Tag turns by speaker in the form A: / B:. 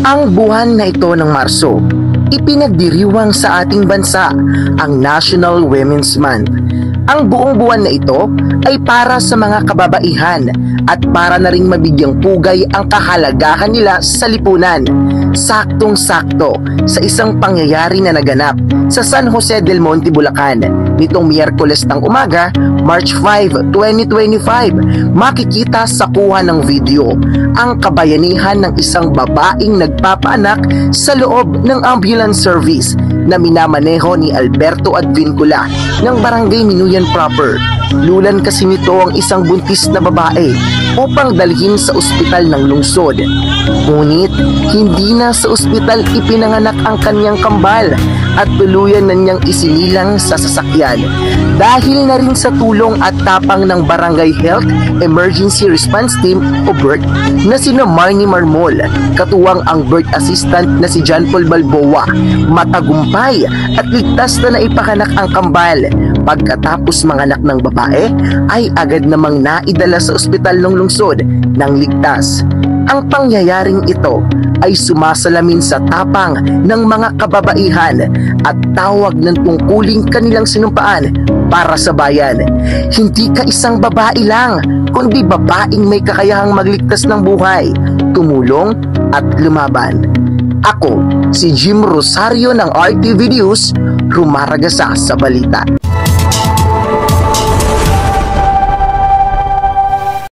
A: Ang buwan na ito ng Marso, ipinagdiriwang sa ating bansa ang National Women's Month. Ang buong buwan na ito ay para sa mga kababaihan at para na ring mabigyang pugay ang kahalagahan nila sa lipunan. Saktong-sakto sa isang pangyayari na naganap sa San Jose del Monte, Bulacan nitong Miyerkules ng umaga, March 5, 2025, makikita sa kuha ng video ang kabayanihan ng isang babaeng nagpapaanak sa loob ng ambulance service na minamaneho ni Alberto Advincula ng Barangay Minuyan Proper. Lulan kasi nito ang isang buntis na babae upang dalhin sa ospital ng lungsod. Ngunit hindi na sa ospital ipinanganak ang kanyang kambal at tuluyan na niyang isinilang sa sasakyan. Dahil na rin sa tulong at tapang ng Barangay Health Emergency Response Team o BERT na sina Marnie Marmol, katuwang ang BERT assistant na si John Paul Balboa, matagumpay at ligtas na naipakanak ang kambal. Pagkatapos manganak ng babae ay agad namang naidala sa ospital ng lungsod ng ligtas. Ang pangyayaring ito ay sumasalamin sa tapang ng mga kababaihan at tawag ng tungkuling kanilang sinumpaan para sa bayan. Hindi ka isang babae lang, kundi babaeng may kakayahang magligtas ng buhay, tumulong at lumaban. Ako, si Jim Rosario ng RTV News, rumaragasa sa balita.